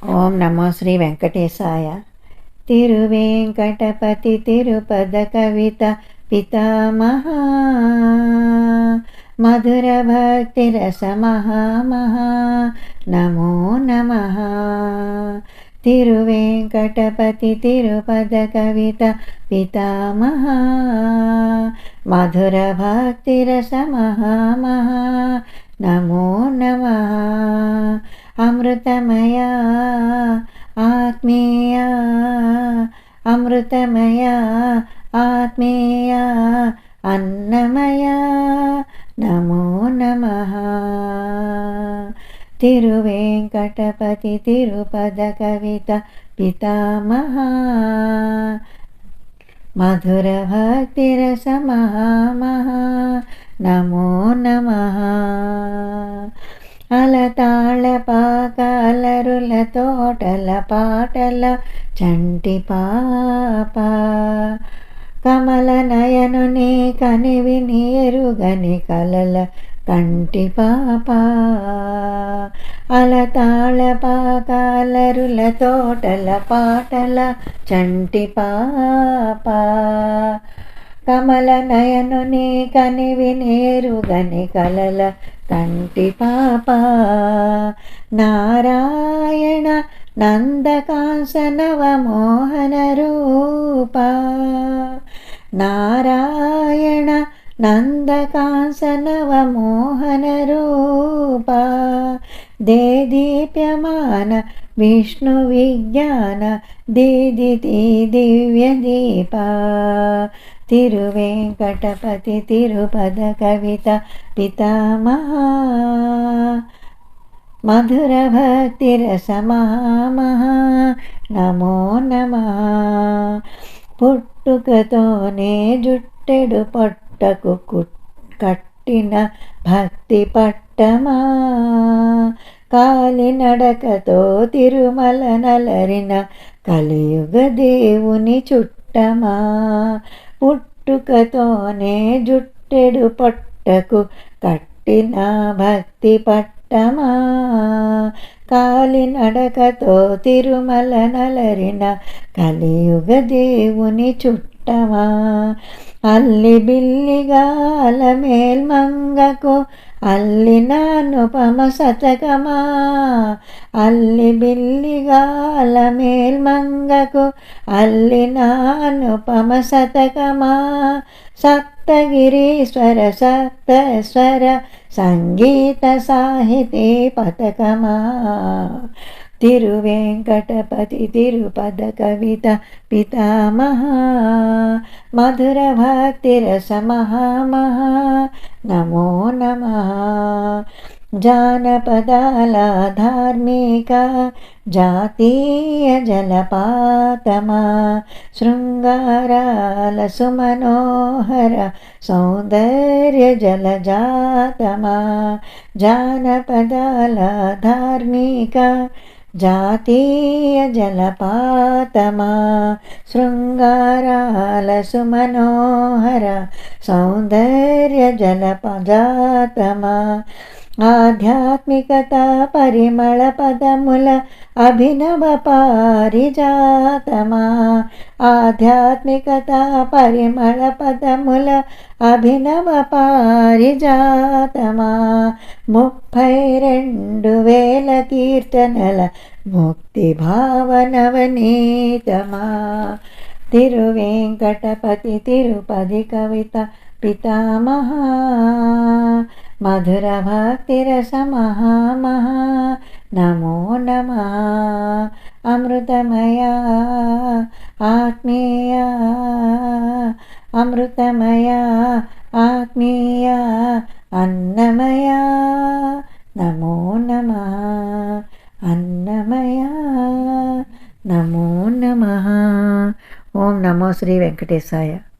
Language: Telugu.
ఓం నమో శ్రీ వెంకటేశాయ. తిరువేంకటపతి తిరుపద కవిత పితామహ, మధుర భక్తి రస మహామహా, నమో నమః. తిరువేంకటపతి తిరుపద కవిత పితామహ, మధుర భక్తి రస మహామహా, నమో నమః. అమృతమయ ఆత్మీయ, అమృతమయ ఆత్మీయ, అన్నమయ, నమో నమః. తిరువేంకటపతి తిరుపద కవిత పితామహ, మధుర భక్తి రస మహామహా, నమో నమః. అలతాళ పాక అలరుల తోటల పాటల చంటి పాప, కమల నయనుని కనివిని ఎరుగని కలల కంటి పాప. అలతాళ పాక అలరుల తోటల పాటల చంటి పాప, కమల నయనుని కనివిని ఎరుగని కలల కంటి పాప. నారాయణ నందకాంసనవ మోహన రూప, నారాయణ నందకాంసనవ మోహన రూప. దేదీప్యమాన విష్ణు విజ్ఞాన దేదితి దివ్య దీప. తిరువేంకటపతి తిరుపద కవిత పితామహ, మధుర భక్తి రస మహామహా, నమో నమః. పుట్టుకతోనే జుట్టెడు పొట్టకు కట్టిన భక్తి పట్టమా, కాలినడకతో తిరుమల నలరిన కలియుగ దేవుని చుట్టమా. పుట్టుకతోనే జుట్టెడు పొట్టకు కట్టిన భక్తి పట్టమా, కాలినడకతో తిరుమల నలరిన కలియుగ దేవుని చుట్టమా. అల్లి బిల్లిగా అలమేల్మంగకు అల్లిన అనుపమ శతకమా, అల్లి బిల్లిగా అలమేల్మంగకు అల్లిన అనుపమ శతకమా. సప్తగిరీశ్వర సప్తస్వర సంగీత సాహితీ పతకమా. తిరువేంకటపతి తిరుపద కవిత పితామహ, మధుర భక్తి రస మహామహా, నమో నమః. జానపదాల ధార్మిక జాతీయ జలపాతమా, శృంగారాల సుమనోహర సౌందర్య జలజాతమా. జానపదాల ధార్మిక జాతీయ జలపాతమా, శృంగారాల సుమనోహర సౌందర్య జలపజాతమా. ఆధ్యాత్మికత పరిమళ పదముల అభినవ పారిజాతమా, ఆధ్యాత్మికత పరిమళ పదముల అభినవ పారిజాతమా. 32,000 కీర్తనల ముక్తి భావనవనీతమా. తిరువేంకటపతి తిరుపది కవిత పితామహ, మధుర భక్తి రస మహామహా, నమో నమః. అమృతమయ ఆత్మీయ, అమృతమయ ఆత్మీయ, అన్నమయ, నమో నమః. అన్నమయ, నమో నమః. ఓం నమో శ్రీ వెంకటేశాయ.